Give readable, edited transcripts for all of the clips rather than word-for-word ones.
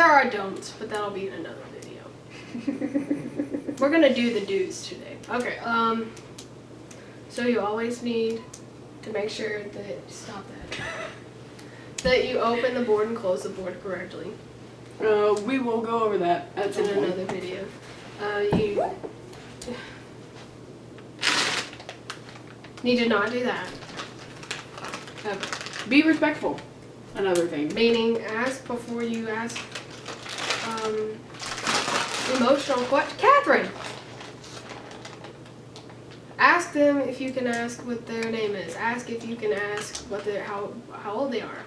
are don'ts, but that'll be in another video. We're gonna do the do's today. Okay, so you always need to make sure that, stop that you open the board and close the board correctly. We will go over that at some point. Another video. You need to not do that. Ever. Be respectful. Another thing. Meaning, ask before you ask emotional questions. Catherine! Ask them if you can ask what their name is. Ask if you can ask what how old they are.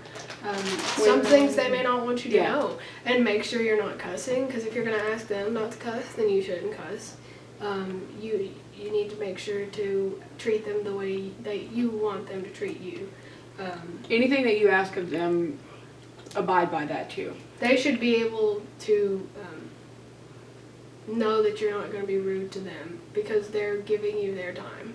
Some things they may not want you to know. And make sure you're not cussing, because if you're going to ask them not to cuss, then you shouldn't cuss. You need to make sure to treat them the way that you want them to treat you. Anything that you ask of them, abide by that too. They should be able to know that you're not going to be rude to them, because they're giving you their time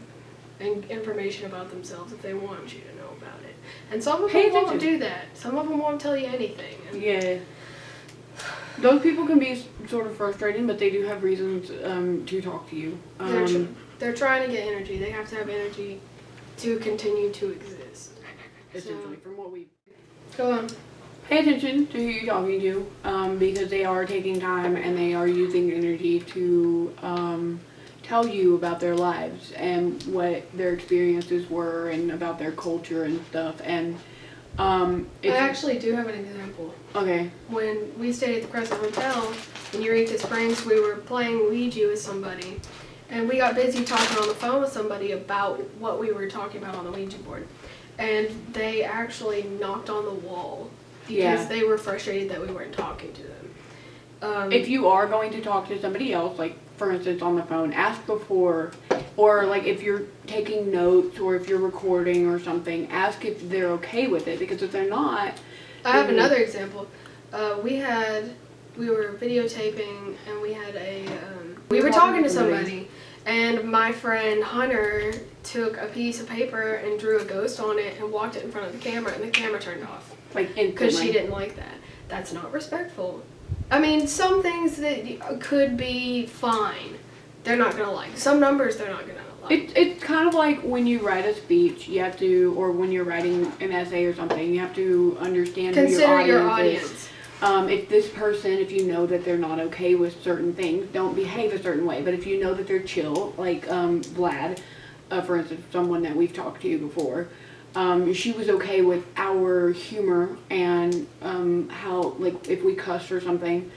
and information about themselves if they want you to know about it. And some of them won't do that. Some of them won't tell you anything. Yeah. Those people can be sort of frustrating, but they do have reasons to talk to you. They're trying to get energy. They have to have energy to continue to exist. Essentially, from what we... Go on. Pay attention to who you're talking to, because they are taking time and they are using energy to tell you about their lives and what their experiences were and about their culture and stuff. And I actually do have an example. Okay. When we stayed at the Crescent Hotel in Eureka Springs, we were playing Ouija with somebody, and we got busy talking on the phone with somebody about what we were talking about on the Ouija board, and they actually knocked on the wall because they were frustrated that we weren't talking to them. If you are going to talk to somebody else, like for instance on the phone, ask before, or like if you're taking notes or if you're recording or something, ask if they're okay with it, because if they're not... I have another example. We were videotaping, and we had we were talking to somebody, and my friend Hunter took a piece of paper and drew a ghost on it and walked it in front of the camera, and the camera turned off. Like, because she didn't like that. That's not respectful. I mean, some things that could be fine, they're not gonna like. Some numbers they're not gonna like. It's kind of like when you write a speech, you have to, or when you're writing an essay or something, you have to understand Consider who your audience. If this person, if you know that they're not okay with certain things, don't behave a certain way. But if you know that they're chill, like Vlad, for instance, someone that we've talked to before, she was okay with our humor and how, like, if we cussed or something,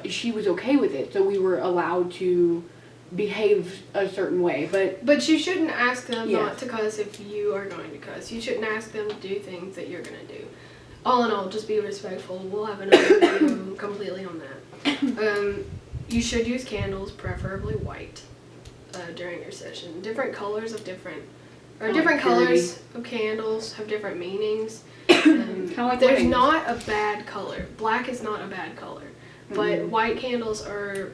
she was okay with it. So we were allowed to behave a certain way. But you shouldn't ask them not to cuss if you are going to cuss. You shouldn't ask them to do things that you're going to do. All in all, just be respectful. We'll have another video completely on that. You should use candles, preferably white, during your session. Different colors of different colors of candles have different meanings. Like there's not a bad color. Black is not a bad color, but white candles are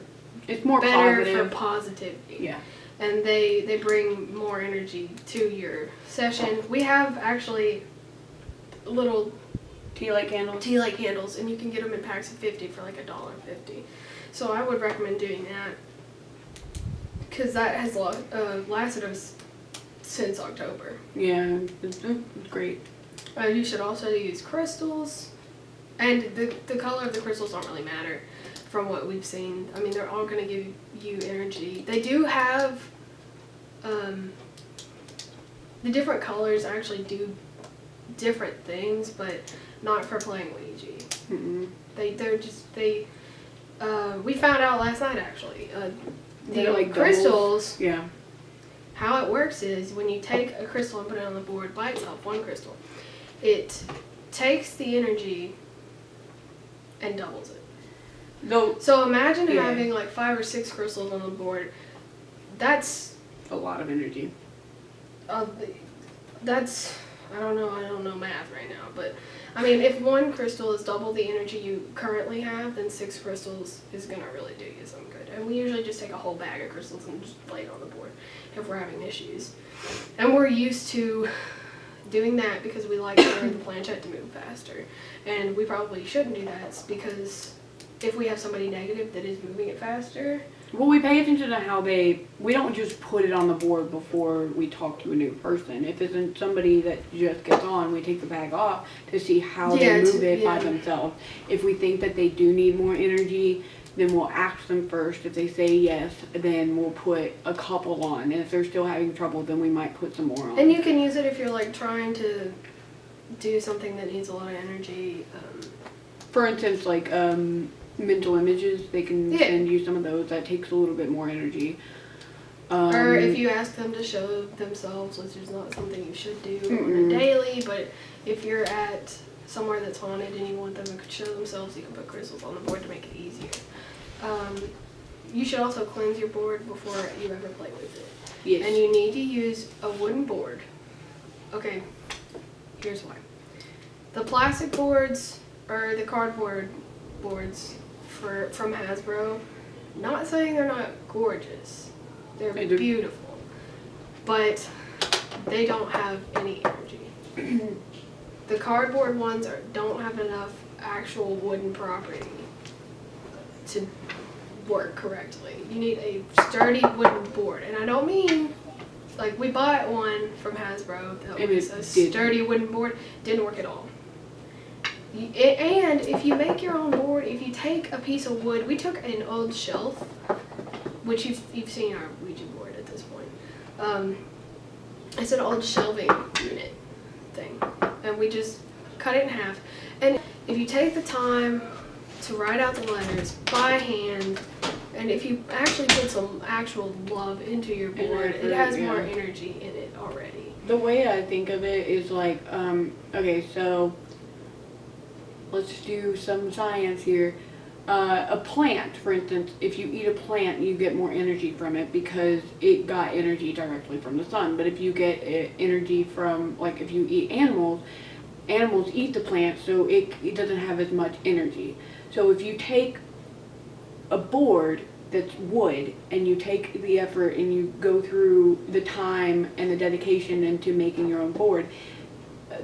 more better positive. for positivity. Yeah. And they bring more energy to your session. We have actually little tea light candles, and you can get them in packs of 50 for like $1.50. So I would recommend doing that, because that has lasted us since October. Yeah, it's great. You should also use crystals, and the color of the crystals don't really matter from what we've seen. I mean, they're all going to give you energy. They do have the different colors actually do different things, but not for playing Ouija. We found out last night actually. The crystals. Yeah. How it works is when you take a crystal and put it on the board by itself, one crystal, it takes the energy and doubles it. So imagine having like 5 or 6 crystals on the board. That's a lot of energy. That's, I don't know math right now, but I mean, if one crystal is double the energy you currently have, then 6 crystals is gonna really do you some good. And we usually just take a whole bag of crystals and just lay it on the board if we're having issues. And we're used to doing that because we like for the planchette to move faster. And we probably shouldn't do that because if we have somebody negative that is moving it faster. Well, we pay attention to how we don't just put it on the board before we talk to a new person. If it's somebody that just gets on, we take the bag off to see how they move it by themselves. If we think that they do need more energy, then we'll ask them first. If they say yes, then we'll put a couple on. And if they're still having trouble, then we might put some more on. And you can use it if you're like trying to do something that needs a lot of energy. For instance, like mental images, they can send you some of those. That takes a little bit more energy. Or if you ask them to show themselves, which is not something you should do on a daily, but if you're at somewhere that's haunted and you want them to show themselves, you can put crystals on the board to make it easier. You should also cleanse your board before you ever play with it. Yes. And you need to use a wooden board. Okay, here's why. The plastic boards or the cardboard boards from Hasbro, not saying they're not gorgeous. They're beautiful. But they don't have any energy. The cardboard ones don't have enough actual wooden property to work correctly. You need a sturdy wooden board. And I don't mean, like, we bought one from Hasbro that was a sturdy wooden board. Didn't work at all. And if you make your own board, if you take a piece of wood, we took an old shelf, which you've seen our Ouija board at this point. It's an old shelving unit thing. And we just cut it in half. And if you take the time to write out the letters by hand, and if you actually put some actual love into your board, it has more energy in it already. The way I think of it is like, okay, so let's do some science here. A plant, for instance, if you eat a plant, you get more energy from it because it got energy directly from the sun. But if you get energy from, like, if you eat animals eat the plant, so it doesn't have as much energy. So if you take a board that's wood and you take the effort and you go through the time and the dedication into making your own board,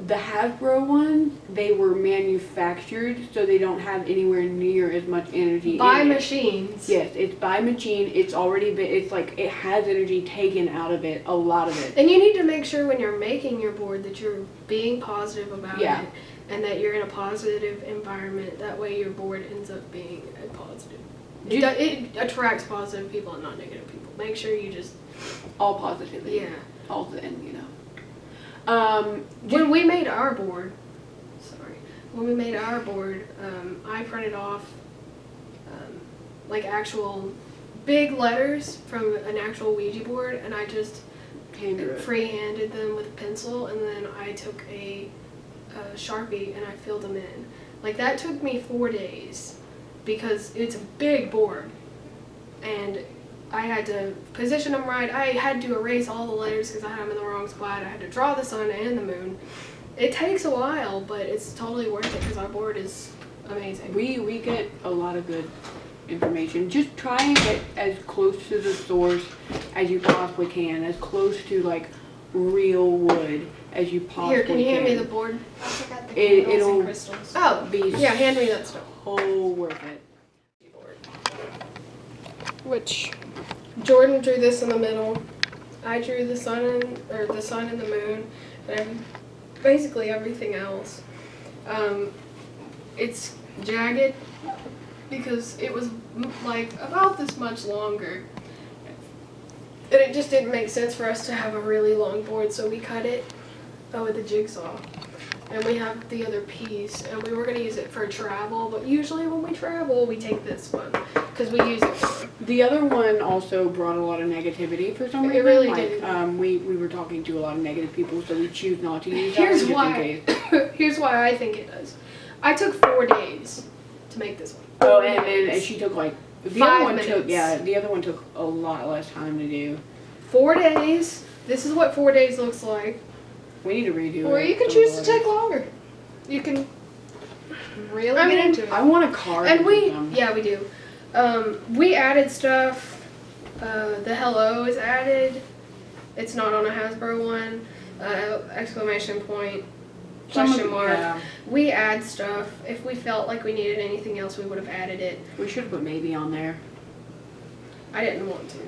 the Hasbro ones, they were manufactured, so they don't have anywhere near as much energy by machines. Yes, it's by machine. It's already been, it's like it has energy taken out of it, a lot of it. And you need to make sure when you're making your board that you're being positive about it and that you're in a positive environment. That way your board ends up being a positive. It attracts positive people and not negative people. Make sure you just... all positivity. Yeah. All the, and you know. When we made our board, I printed off like actual big letters from an actual Ouija board, and I just free-handed them with a pencil, and then I took a Sharpie and I filled them in. Like, that took me 4 days because it's a big board, and I had to position them right. I had to erase all the letters because I had them in the wrong spot. I had to draw the sun and the moon. It takes a while, but it's totally worth it because our board is amazing. We get a lot of good information. Just try and get as close to the source as you possibly can, as close to like real wood as you possibly can. Here, can you hand me the board? I forgot the candles and crystals. Oh, yeah, hand me that stuff. So worth it. Which Jordan drew this in the middle. I drew the sun and the moon, and basically everything else. It's jagged because it was like about this much longer, and it just didn't make sense for us to have a really long board, so we cut it with a jigsaw. And we have the other piece, and we were going to use it for travel, but usually when we travel, we take this one, because we use it more. The other one also brought a lot of negativity for some reason. It really did. We were talking to a lot of negative people, so we choose not to use that Here's just why. in case. Here's why I think it does. I took 4 days to make this one. Oh, and she took like, the 5 other one minutes. the other one took a lot less time to do. 4 days. This is what 4 days looks like. We need to redo it. Or you can choose to take longer. You can really get into it. I want a card. And we do. We added stuff. The hello is added. It's not on a Hasbro one. Exclamation point. question mark. Yeah. We add stuff. If we felt like we needed anything else, we would have added it. We should have put maybe on there. I didn't want to.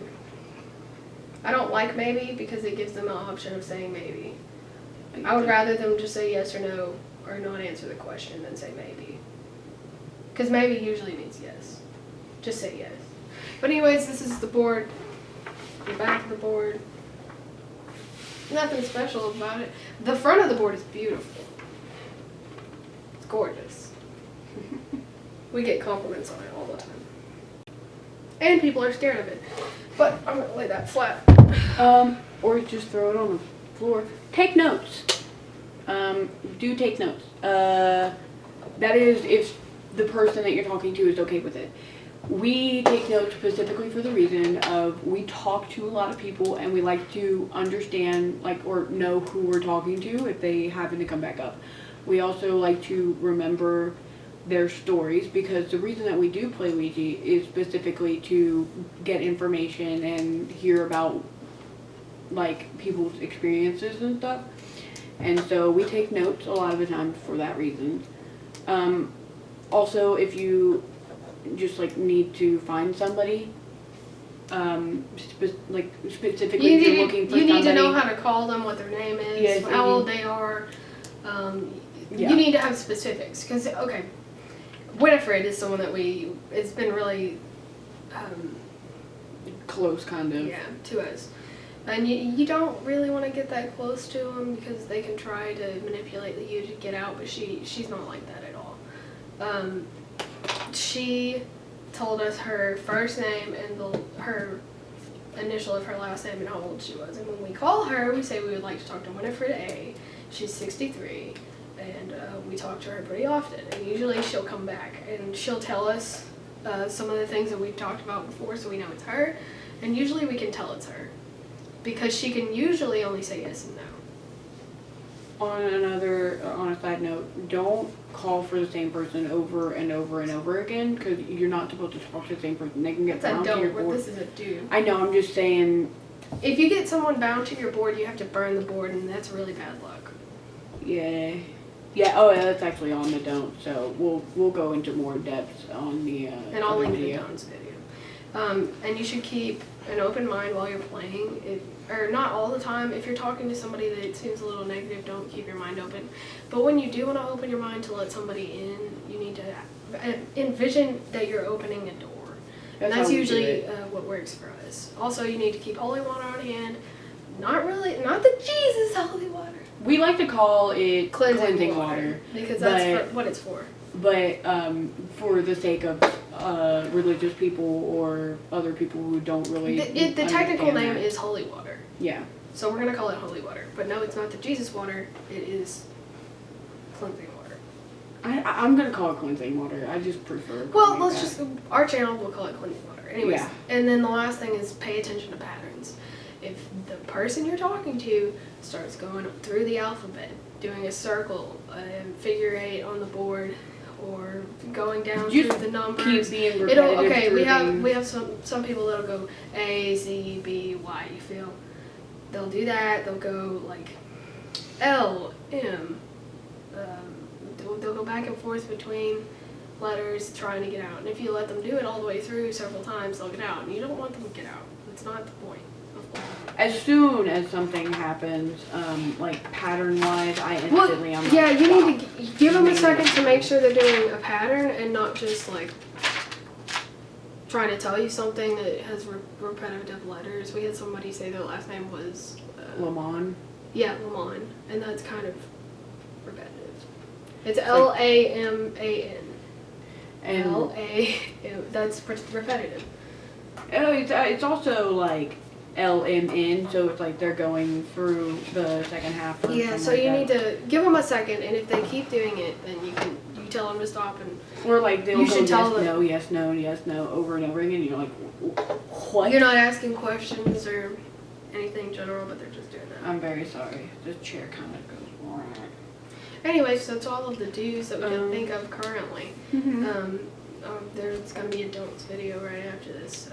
I don't like maybe because it gives them the option of saying maybe. I would rather them just say yes or no or not answer the question than say maybe. Because maybe usually means yes. Just say yes. But anyways, this is the board. The back of the board. Nothing special about it. The front of the board is beautiful. It's gorgeous. We get compliments on it all the time. And people are scared of it. But I'm going to lay that flat. Or just throw it on the floor. Take notes. Do take notes. That is if the person that you're talking to is okay with it. We take notes specifically for the reason of we talk to a lot of people and we like to understand or know who we're talking to if they happen to come back up. We also like to remember their stories because the reason that we do play Ouija is specifically to get information and hear about people's experiences and stuff. And so we take notes a lot of the time for that reason. Also, if you just need to find somebody, specifically if you're looking for somebody. You need to know how to call them, what their name is, yes, how old they are. You need to have specifics because Winifred is someone that it's been really close kind of. Yeah, to us. And you don't really want to get that close to them because they can try to manipulate you to get out, but she's not like that at all. She told us her first name and her initial of her last name and how old she was. And when we call her, we say we would like to talk to Winifred A. She's 63, and we talk to her pretty often. And usually she'll come back and she'll tell us some of the things that we've talked about before, so we know it's her. And usually we can tell it's her because she can usually only say yes and no. On a side note, don't call for the same person over and over and over again because you're not supposed to talk to the same person. They can get bound to your board. This is a do. I know, I'm just saying. If you get someone bound to your board, you have to burn the board, and that's really bad luck. Yeah. Yeah, oh yeah, that's actually on the don't, so we'll go into more depth on the and I'll link the don'ts video. And you should keep an open mind while you're playing. Or not all the time. If you're talking to somebody that seems a little negative, don't keep your mind open. But when you do want to open your mind to let somebody in, you need to envision that you're opening a door. And that's usually what works for us. Also, you need to keep holy water on hand. Not the Jesus holy water. We like to call it cleansing water. Because that's what it's for. But for the sake of religious people or other people who don't really the technical name is holy water. Yeah. So we're going to call it holy water. But no, it's not the Jesus water. It is cleansing water. I'm going to call it cleansing water. I just prefer our channel will call it cleansing water. Anyways, yeah. And then the last thing is pay attention to patterns. If the person you're talking to starts going through the alphabet, doing a circle, figure 8 on the board, or going down through the numbers. Keep being repetitive. We have some people that'll go A, Z, B, Y. You feel? They'll do that. They'll go L, M. They'll go back and forth between letters trying to get out. And if you let them do it all the way through several times, they'll get out. And you don't want them to get out. That's not the point. As soon as something happens, pattern-wise, I instantly you need to give them a second to make sure they're doing a pattern and not just trying to tell you something that has repetitive letters. We had somebody say their last name was Lamon. Yeah, Lamon, and that's kind of repetitive. It's Laman. L-A. That's repetitive. Oh, it's also LMN, so it's they're going through the second half. Yeah, so you need to give them a second, and if they keep doing it, then you tell them to stop and. Or they'll go yes, no, over and over again. And you're like, what? You're not asking questions or anything general, but they're just doing that. I'm very sorry. The chair kind of goes wrong. Anyway, so that's all of the do's that we can think of currently. Mm-hmm. There's going to be a don'ts video right after this, so.